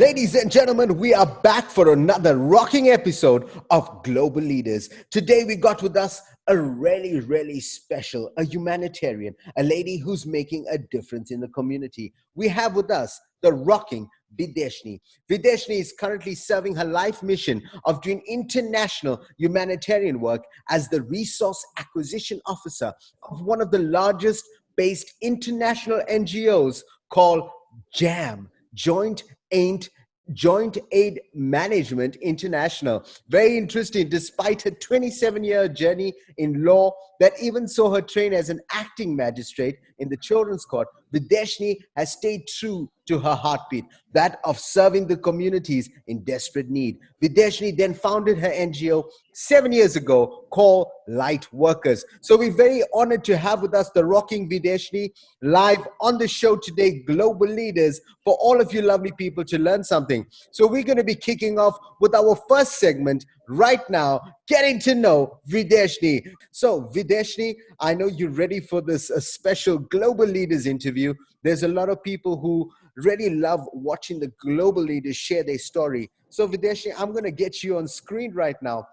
Ladies and gentlemen, we are back for another rocking episode of Global Leaders. Today we got with us a really special, a humanitarian, a lady who's making a difference in the community. We have with us the rocking Videshni. Videshni is currently serving her life mission of doing international humanitarian work as the resource acquisition officer of one of the largest based international NGOs called JAM, Joint Aid Management International. Very interesting. Despite her 27-year journey in law that even saw her train as an acting magistrate in the children's court, Videshni has stayed true to her heartbeat, that of serving the communities in desperate need. Videshni then founded her NGO 7 years ago called Light Workers. So we're very honored to have with us the rocking Videshni live on the show today, Global Leaders, for all of you lovely people to learn something. So we're going to be kicking off with our first segment right now, getting to know Videshni. So Videshni, I know you're ready for this special Global Leaders interview. There's a lot of people who really love watching the global leaders share their story. So Videshni, I'm going to get you on screen right now.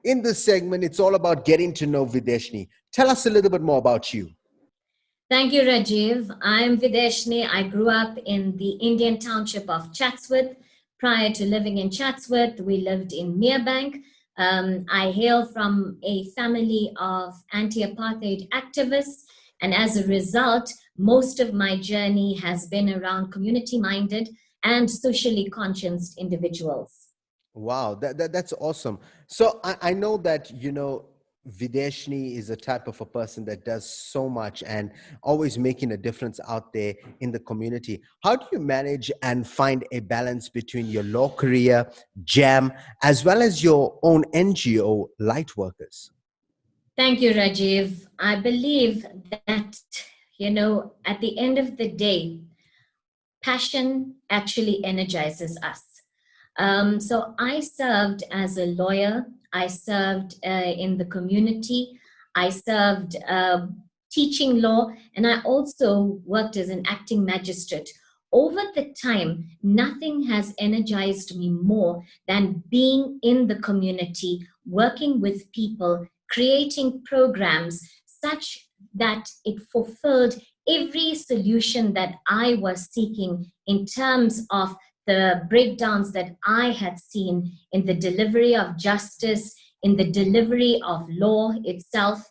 In this segment, it's all about getting to know Videshni. Tell us a little bit more about you. Thank you, Rajiv. I'm Videshni. I grew up in the Indian township of Chatsworth. Prior to living in Chatsworth, we lived in Merebank. I hail from a family of anti-apartheid activists, and as a result, most of my journey has been around community-minded and socially conscious individuals. Wow, that's awesome. So I know that, Videshni is a type of a person that does so much and always making a difference out there in the community. How do you manage and find a balance between your law career, JAM, as well as your own NGO, Light Workers? Thank you, Rajiv. I believe that, at the end of the day, passion actually energizes us. So I served as a lawyer. I served in the community. I served teaching law, and I also worked as an acting magistrate. Over the time, nothing has energized me more than being in the community, working with people, creating programs such that it fulfilled every solution that I was seeking in terms of the breakdowns that I had seen in the delivery of justice, in the delivery of law itself.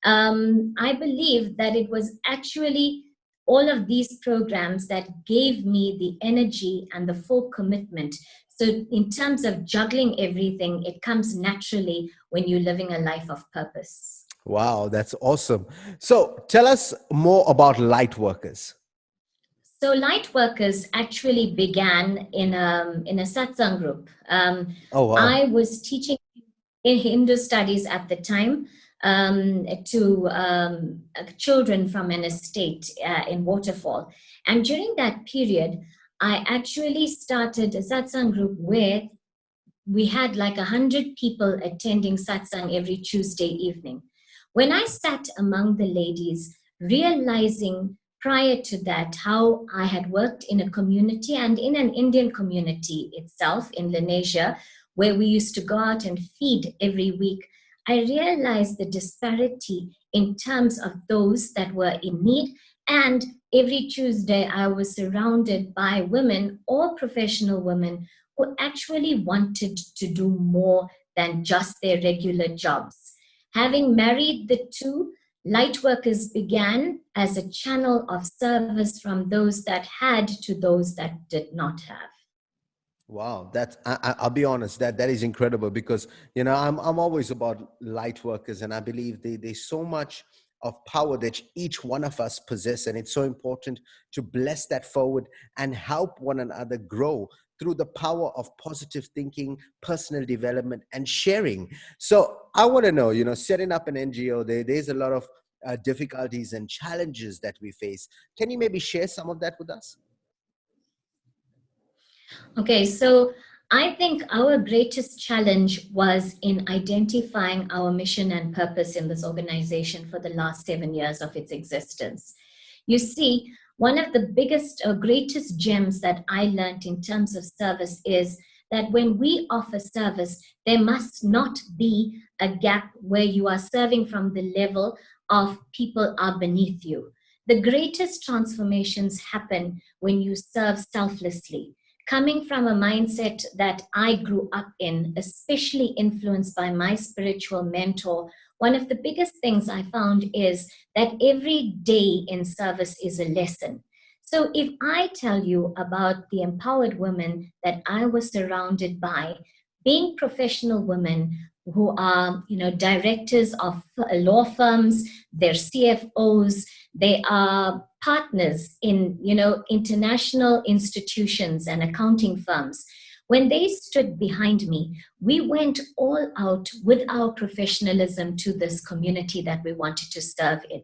I believe that it was actually all of these programs that gave me the energy and the full commitment. So in terms of juggling everything, it comes naturally when you're living a life of purpose. Wow, that's awesome. So tell us more about Light Workers. So Light Workers actually began in a satsang group. Oh, wow. I was teaching in Hindu studies at the time to children from an estate in Waterfall. And during that period, I actually started a satsang group where we had like 100 people attending satsang every Tuesday evening. When I sat among the ladies, realizing prior to that how I had worked in a community and in an Indian community itself in Lenasia, where we used to go out and feed every week, I realized the disparity in terms of those that were in need. And every Tuesday, I was surrounded by women or professional women who actually wanted to do more than just their regular jobs. Having married the two, Light Workers began as a channel of service from those that had to those that did not have. Wow, I'll be honest, that is incredible because I'm always about light workers, and I believe there's so much of power that each one of us possess, and it's so important to bless that forward and help one another grow through the power of positive thinking, personal development, and sharing. So I want to know, setting up an NGO, there's a lot of difficulties and challenges that we face. Can you maybe share some of that with us? Okay, so I think our greatest challenge was in identifying our mission and purpose in this organization for the last 7 years of its existence. You see, One of the biggest or greatest gems that I learned in terms of service is that when we offer service, there must not be a gap where you are serving from the level of people are beneath you. The greatest transformations happen when you serve selflessly. Coming from a mindset that I grew up in, especially influenced by my spiritual mentor, one of the biggest things I found is that every day in service is a lesson. So if I tell you about the empowered women that I was surrounded by, being professional women who are, directors of law firms, they're CFOs, they are partners in, international institutions and accounting firms. When they stood behind me, we went all out with our professionalism to this community that we wanted to serve in.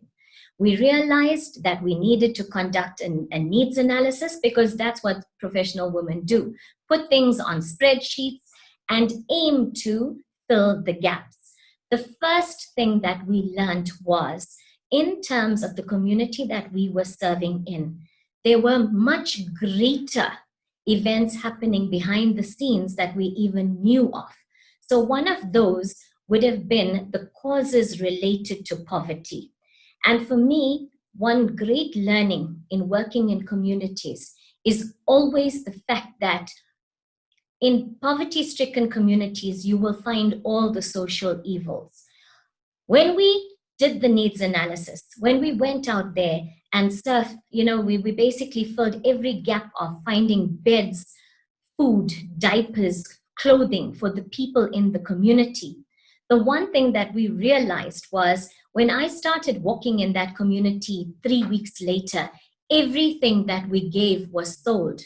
We realized that we needed to conduct a needs analysis because that's what professional women do, put things on spreadsheets and aim to fill the gaps. The first thing that we learned was, in terms of the community that we were serving in, there were much greater events happening behind the scenes that we even knew of. So one of those would have been the causes related to poverty. And for me, one great learning in working in communities is always the fact that in poverty stricken communities, you will find all the social evils. When we did the needs analysis, when we went out there and surfed, we basically filled every gap of finding beds, food, diapers, clothing for the people in the community. The one thing that we realized was when I started walking in that community 3 weeks later, everything that we gave was sold.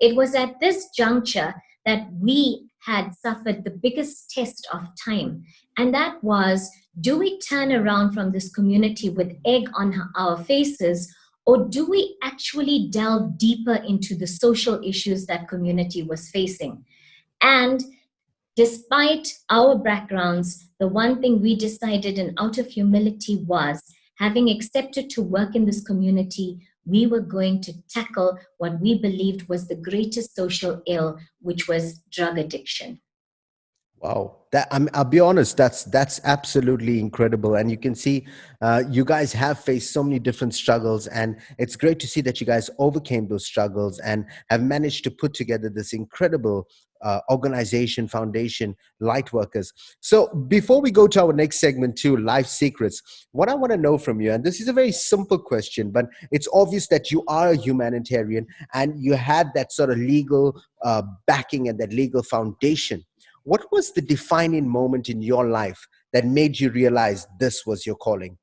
It was at this juncture that we had suffered the biggest test of time. And that was, do we turn around from this community with egg on our faces, or do we actually delve deeper into the social issues that community was facing? And despite our backgrounds, the one thing we decided, and out of humility, was having accepted to work in this community, we were going to tackle what we believed was the greatest social ill, which was drug addiction. Wow, I'll be honest. That's absolutely incredible, and you can see you guys have faced so many different struggles, and it's great to see that you guys overcame those struggles and have managed to put together this incredible organization, foundation, Lightworkers. So, before we go to our next segment, to life secrets, what I want to know from you, and this is a very simple question, but it's obvious that you are a humanitarian and you had that sort of legal backing and that legal foundation. What was the defining moment in your life that made you realize this was your calling?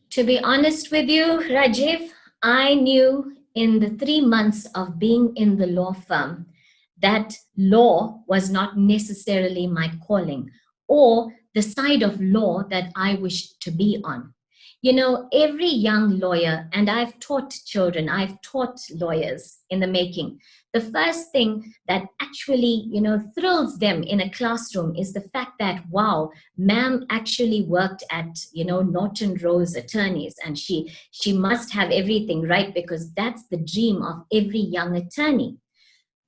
To be honest with you, Rajiv, I knew in the 3 months of being in the law firm that law was not necessarily my calling or the side of law that I wished to be on. Every young lawyer, and I've taught children, I've taught lawyers in the making. The first thing that actually, thrills them in a classroom is the fact that, wow, ma'am actually worked at, Norton Rose Attorneys, and she must have everything right because that's the dream of every young attorney.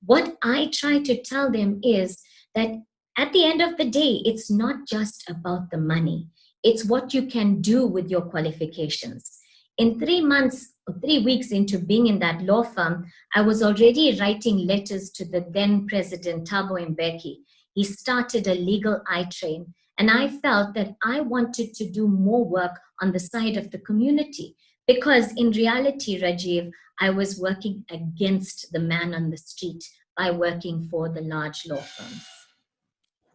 What I try to tell them is that at the end of the day, it's not just about the money. It's what you can do with your qualifications. In 3 months or 3 weeks into being in that law firm, I was already writing letters to the then president, Thabo Mbeki. He started a legal I-Train, and I felt that I wanted to do more work on the side of the community because in reality, Rajiv, I was working against the man on the street by working for the large law firms.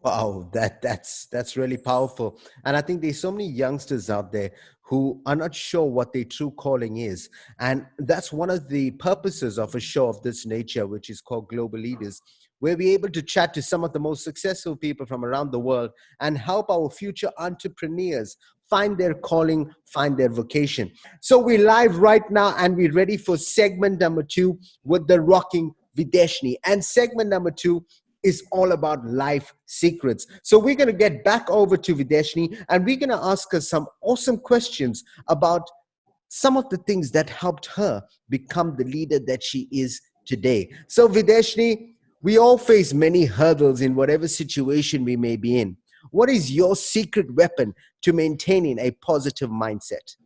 Wow, that's really powerful. And I think there's so many youngsters out there who are not sure what their true calling is. And that's one of the purposes of a show of this nature, which is called Global Leaders, where we're able to chat to some of the most successful people from around the world and help our future entrepreneurs find their calling, find their vocation. So we're live right now and we're ready for segment number 2 with the rocking Videshni. And segment number 2 is all about life secrets. So we're going to get back over to Videshni and we're going to ask her some awesome questions about some of the things that helped her become the leader that she is today. So, Videshni, we all face many hurdles in whatever situation we may be in. What is your secret weapon to maintaining a positive mindset?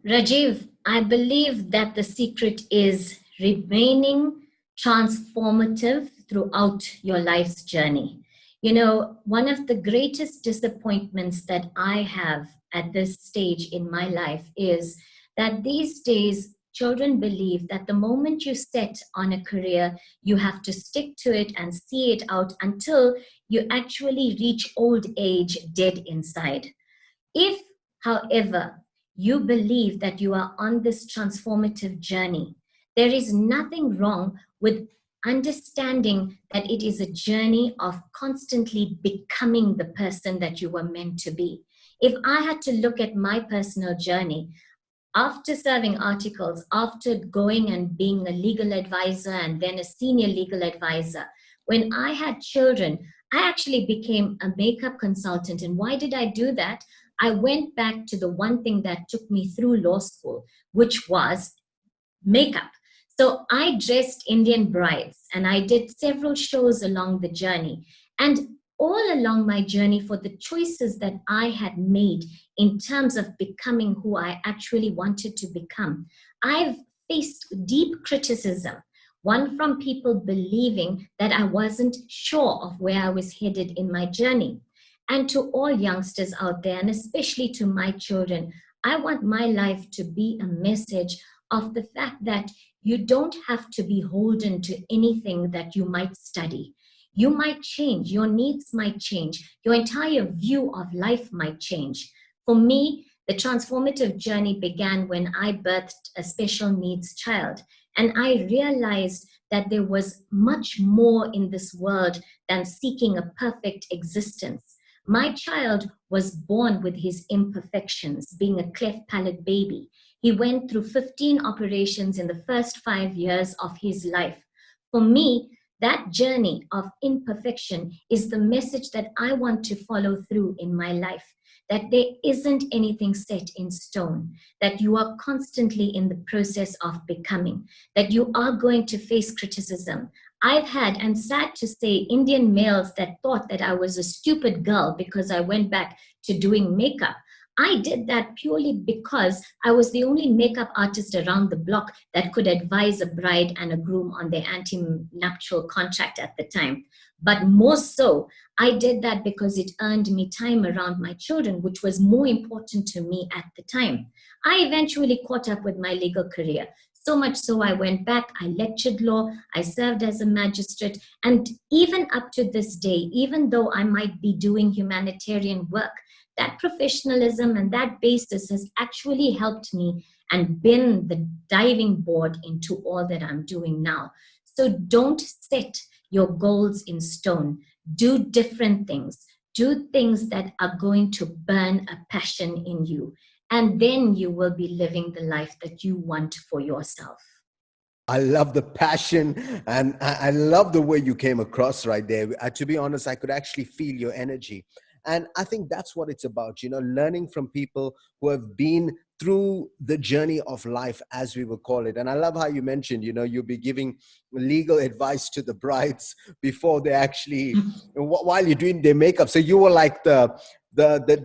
Rajiv, I believe that the secret is remaining transformative throughout your life's journey. You know, one of the greatest disappointments that I have at this stage in my life is that these days children believe that the moment you set on a career, you have to stick to it and see it out until you actually reach old age dead inside. If, however, you believe that you are on this transformative journey, there is nothing wrong with understanding that it is a journey of constantly becoming the person that you were meant to be. If I had to look at my personal journey, after serving articles, after going and being a legal advisor and then a senior legal advisor, when I had children, I actually became a makeup consultant. And why did I do that? I went back to the one thing that took me through law school, which was makeup. So I dressed Indian brides and I did several shows along the journey. And all along my journey, for the choices that I had made in terms of becoming who I actually wanted to become, I've faced deep criticism. One from people believing that I wasn't sure of where I was headed in my journey. And to all youngsters out there, and especially to my children, I want my life to be a message of the fact that you don't have to be beholden to anything that you might study. You might change, your needs might change, your entire view of life might change. For me, the transformative journey began when I birthed a special needs child. And I realized that there was much more in this world than seeking a perfect existence. My child was born with his imperfections, being a cleft palate baby. He went through 15 operations in the first 5 years of his life. For me, that journey of imperfection is the message that I want to follow through in my life. That there isn't anything set in stone, that you are constantly in the process of becoming, that you are going to face criticism. I've had, and sad to say, Indian males that thought that I was a stupid girl because I went back to doing makeup. I did that purely because I was the only makeup artist around the block that could advise a bride and a groom on their anti-nuptial contract at the time. But more so, I did that because it earned me time around my children, which was more important to me at the time. I eventually caught up with my legal career. So much so, I went back, I lectured law, I served as a magistrate, and even up to this day, even though I might be doing humanitarian work, that professionalism and that basis has actually helped me and been the diving board into all that I'm doing now. So don't set your goals in stone. Do different things. Do things that are going to burn a passion in you. And then you will be living the life that you want for yourself. I love the passion and I love the way you came across right there. To be honest, I could actually feel your energy. And I think that's what it's about, learning from people who have been through the journey of life, as we will call it. And I love how you mentioned, you'll be giving legal advice to the brides before they actually, while you're doing their makeup. So you were like the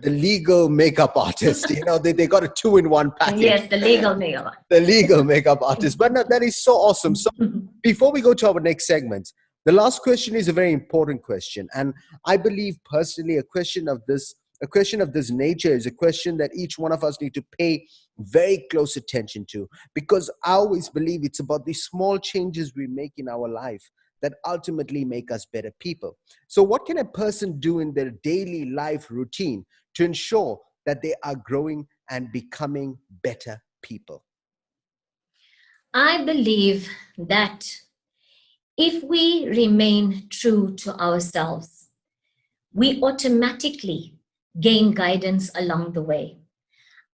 legal makeup artist, they got a two-in-one package. Yes, the legal makeup. The legal makeup artist. But no, that is so awesome. So before we go to our next segment, the last question is a very important question. And I believe personally a question of this nature is a question that each one of us need to pay very close attention to, because I always believe it's about the small changes we make in our life that ultimately make us better people. So what can a person do in their daily life routine to ensure that they are growing and becoming better people? I believe that if we remain true to ourselves, we automatically gain guidance along the way.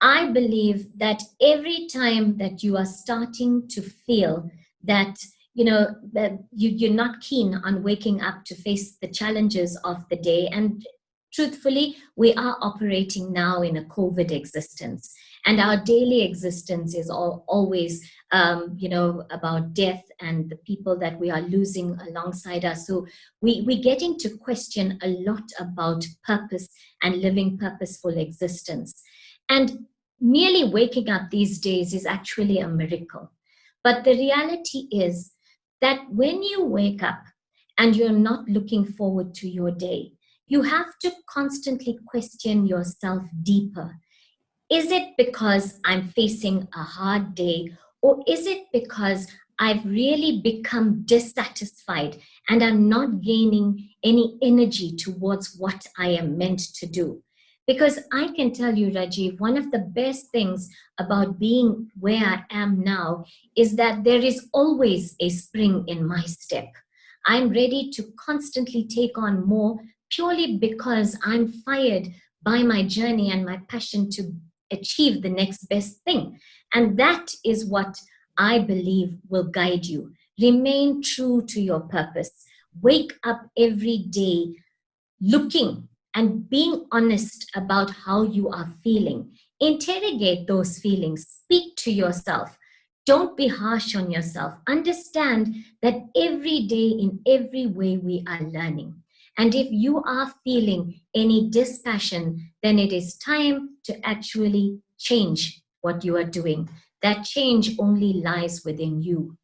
I believe that every time that you are starting to feel that that you're not keen on waking up to face the challenges of the day, and truthfully, we are operating now in a COVID existence. And our daily existence is always, about death and the people that we are losing alongside us. So we getting to question a lot about purpose and living purposeful existence. And merely waking up these days is actually a miracle. But the reality is that when you wake up and you're not looking forward to your day, you have to constantly question yourself deeper. Is it because I'm facing a hard day, or is it because I've really become dissatisfied and I'm not gaining any energy towards what I am meant to do? Because I can tell you, Rajiv, one of the best things about being where I am now is that there is always a spring in my step. I'm ready to constantly take on more purely because I'm fired by my journey and my passion to achieve the next best thing. And that is what I believe will guide you. Remain true to your purpose. Wake up every day looking and being honest about how you are feeling. Interrogate those feelings. Speak to yourself. Don't be harsh on yourself. Understand that every day, in every way, we are learning. And if you are feeling any dispassion, then it is time to actually change what you are doing. That change only lies within you.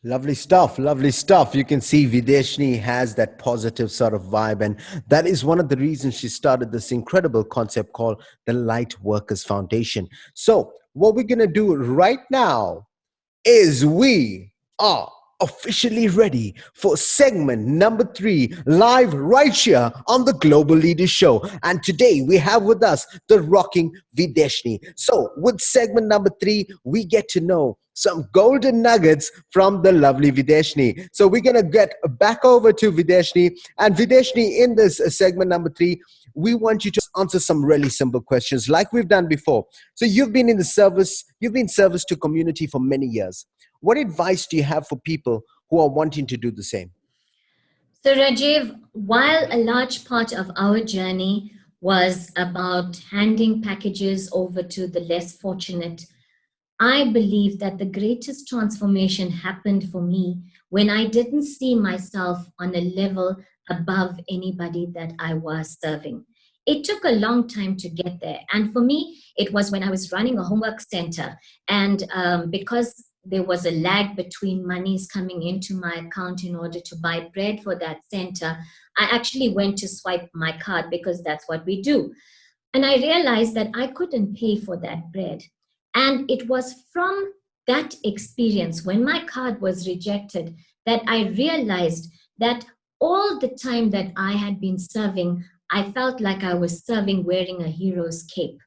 Lovely stuff, lovely stuff. You can see Videshni has that positive sort of vibe, and that is one of the reasons she started this incredible concept called the Light Workers Foundation. So, what we're going to do right now is we are officially ready for segment number 3, live right here on the Global Leaders Show. And today we have with us the rocking Videshni. So with segment number 3, we get to know some golden nuggets from the lovely Videshni. So we're going to get back over to Videshni. And Videshni, in this segment number 3, we want you to answer some really simple questions like we've done before. So you've been service to community for many years. What advice do you have for people who are wanting to do the same? So, Rajiv, while a large part of our journey was about handing packages over to the less fortunate, I believe that the greatest transformation happened for me when I didn't see myself on a level above anybody that I was serving. It took a long time to get there. And for me, it was when I was running a homework center. And because there was a lag between monies coming into my account in order to buy bread for that center, I actually went to swipe my card because that's what we do. And I realized that I couldn't pay for that bread. And it was from that experience when my card was rejected that I realized that all the time that I had been serving, I felt like I was serving wearing a hero's cape.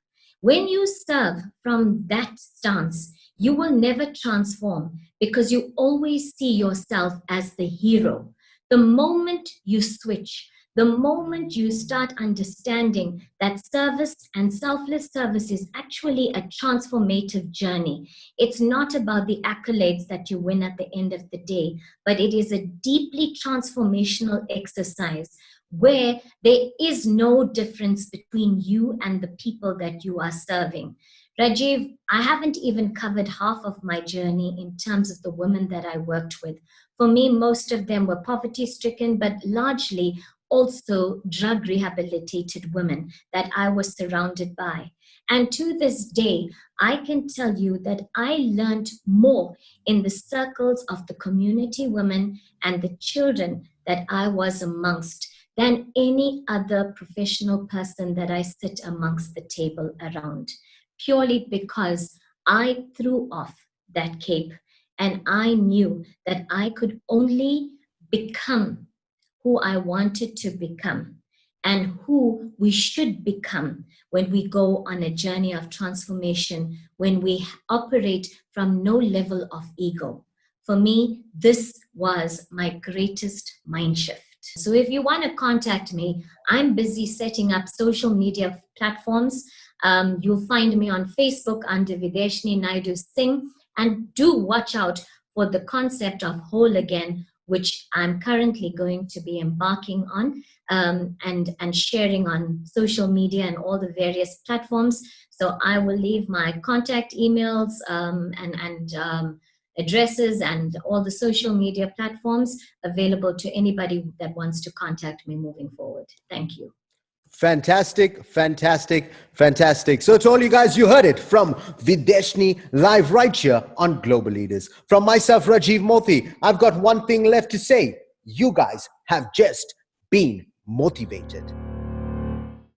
When you serve from that stance, you will never transform because you always see yourself as the hero. The moment you switch, the moment you start understanding that service and selfless service is actually a transformative journey, it's not about the accolades that you win at the end of the day, but it is a deeply transformational exercise where there is no difference between you and the people that you are serving. Rajiv, I haven't even covered half of my journey in terms of the women that I worked with. For me, most of them were poverty stricken, but largely also drug rehabilitated women that I was surrounded by. And to this day, I can tell you that I learned more in the circles of the community women and the children that I was amongst than any other professional person that I sit amongst the table around, purely because I threw off that cape and I knew that I could only become who I wanted to become and who we should become when we go on a journey of transformation, when we operate from no level of ego. For me, this was my greatest mind shift. So if you want to contact me, I'm busy setting up social media platforms. You'll find me on Facebook under Videshni Naidoo-Singh, and do watch out for the concept of Whole Again, which I'm currently going to be embarking on, and sharing on social media and all the various platforms. So I will leave my contact emails, and addresses and all the social media platforms available to anybody that wants to contact me moving forward. Thank you. Fantastic, fantastic, fantastic. So to all you guys, you heard it from Videshni, live right here on Global Leaders. From myself, Rajiv Mothie, I've got one thing left to say. You guys have just been motivated.